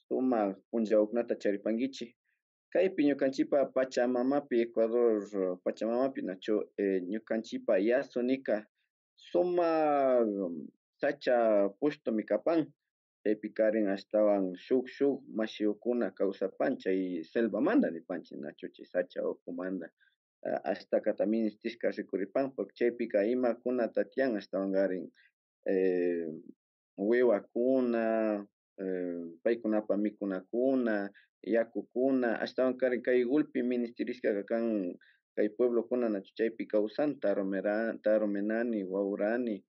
Suma punchawkunata charipankichik kaypi ñukanchipa Pachamamapi Ecuador Pachamamapi nachu ñukanchipa yasunika sumak sacha pushtumi kapan chaypi karin ashtawan shuk mashiukuna kawsapan chay selvamanta nipanchik nachu chay sacha ukumanta ashtakata ministishka rikuripan porque chaypika imakunata tiyan ashtawankarin wiwakuna paykunapa mikunakuna yakukuna ashtawankarin kay gulpi ministerishkaka kan kay pueblokuna nachu chaypi kawsan Tarumenani, Waurani,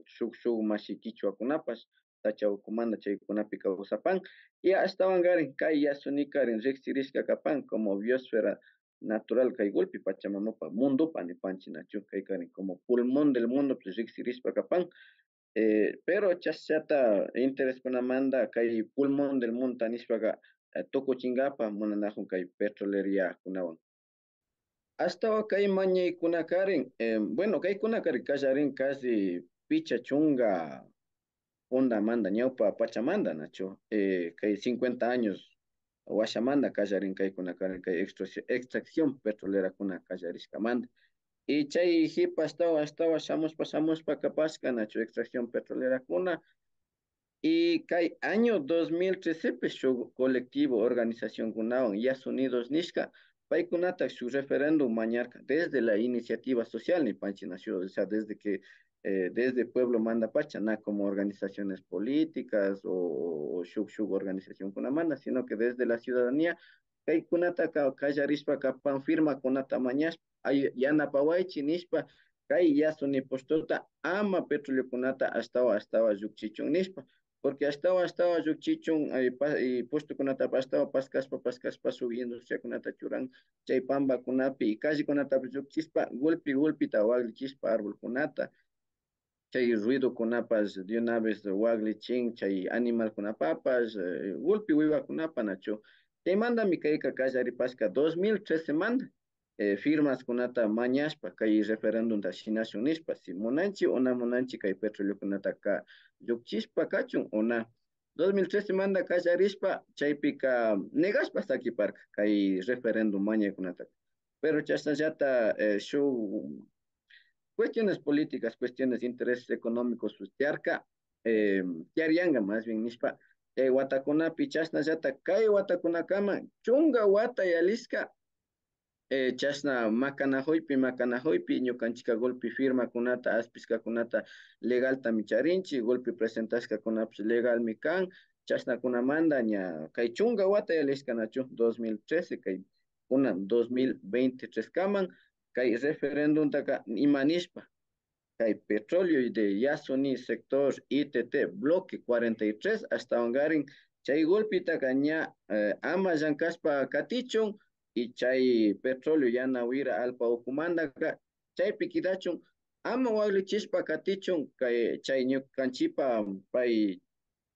shuk mashi kichwakunapash sacha ukumanta chaykunapi kawsapan y ashtawankarin kay yasunikarin riksirishka kapan como biosfera natural kay gulpi Pachamamapa mundupa nipanchik nachu kaykarin como pulmon del mundopi riksirishpa kapan pero chashata intereskunamanta kay pulmon del mundo nishpaka tukuchinkapak munanakun kay petroleriakunawan ashtawan kay mañaykunakarin bueno kaykunakarin kallarin casi picha chunka fundamanta ñawpa pachamanta nachu kay 50 años washamanta kallarin kaykunakarin kay extracción petrolerakuna kallarishkamanta y chay hipa ashtawan shamushpa kapashka nachu extracción petrolerakuna y kay año 2013 pi shuk colectivo organización kunawan Yas Unidos nishka paykunata shuk referéndum mañarka desde la iniciativa social nipanchik nació o sea desde pueblo mandapacha na como organizaciones políticas o shuk organización kunamanta sino que desde la ciudadanía kaykunata kallarishpa kapan firma kunata mañashpa yanapawaychik nishpa kay yasuni postura ama petroleokunata ashtawan llukchichun nishpa porque ashtawan llukchichun puestokunata ashtawan paskashpa shuk industriakunata churan chay pambakunapi callekunatapi llukchishpa gulpita waklichishpa arbolkunata chay ruidokunapas de una vez waklichin chay animalkunapapas gulpi wiwakunapa nachu chaymantami kayka kallaripashka 2013 manta firmas kunata mañashpa kay referendumta shinashun nishpa si munanchik o na munanchik kay petroleokunata llukchishpa kachun o na 2013 manta kallarishpa chaypika negashpa sakiparka kay referendum mañaykunata pero chashnallata shuk cuestiones políticas, cuestiones de intereses económicos, pues tiaryanka más bien nishpa, watakunapi chashnallata kay watakunakama chunga wata yalisca makanajuypi ñukanchika golpi firmakunata aspiskakunata legalta micharinchi golpi presentashkakunapish legalmi kan chashnakunamanta ña kay chunga wata yalisca nachu 2013 kay kunan 2023 kaman kay referendumtaka imanishpa kay petróleo de Yasuni sector ITT bloque 43 ashtawankarin chay golpitaka ña ama llankashpa katichun y chay petróleo yana wira alpa ukumantaka chaypi kidachun ama waklichishpa katichun kay chay ñukanchipa pay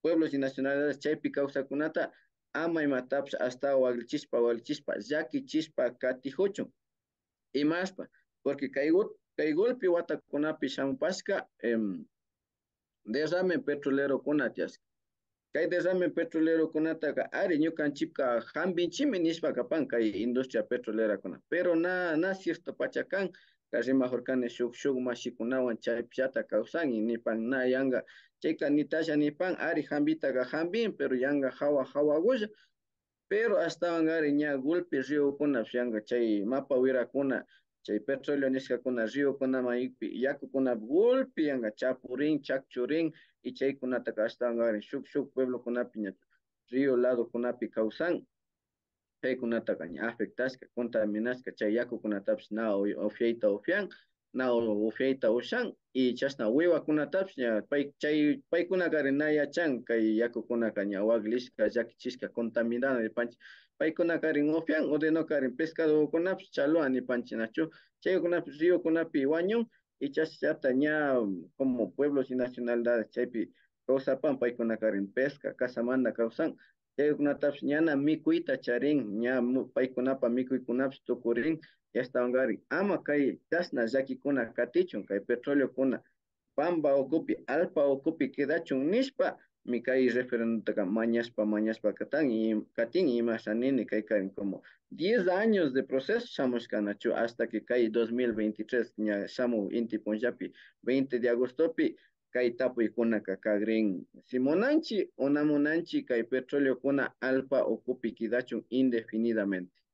pueblos y nacionalidades chaypi kawsakunata ama imatapish ashtawan waklichishpa llakichishpa katijuchun imashpa porque kay golpe watakunapi shamupashka derrame petrolero kunatias kay derrame petrolero kunataka ari ñukanchipka hambinchimi nishpa kapan kay industria petrolera kuna pero na cierto pachakan rimajurkani shuk mashikunawan chaypillata kawsan y nipan na yanka chayka nitasha nipan ari hambitaka hambin pero yanka hawagulla pero ashtawankari ña gulpi riokunapish yanka chay mapa wirakuna chay petróleo nishkakuna riokunaman yakukunapi gulpi yanka chapurin chakchurin y chaykunataka ashtawankari shuk pueblokunapi ña rio ladokunapi kawsan paykunataka ña afectashka contaminashka chay yakukunatapish na upiayta upian na upiayta ushan y chashna wiwakunatapish ña paykunakari na yachan kay yakukunaka ña waklishka llakichishka contaminada nipanchik paykunakarin upian o de no karin pescadokunapish chalua nipanchik nachu chaykunapish riokunapi wañun y chashata ña como pueblos y nacionalidades chaypi kawsapan paykunakarin pesca casamanta kawsan chaykunatapish ñana mikuyta charin ña paykunapa mikuykunapish tukurin ashtawankarin ama kay chashna llakikuna katichun kay petróleo kuna pamba ukupi alpa ukupi quedachun nishpa mi kay referéndum mañaspa katan y katin y más anini kay karin como 10 años de proceso chamos canacho hasta que kay 2023 ña shamu inti ponjapi 20 de agosto pi kay tapu y kuna kakagrin simonanchi una monanchi kay petróleo kuna alfa ocupi kidachun indefinidamente.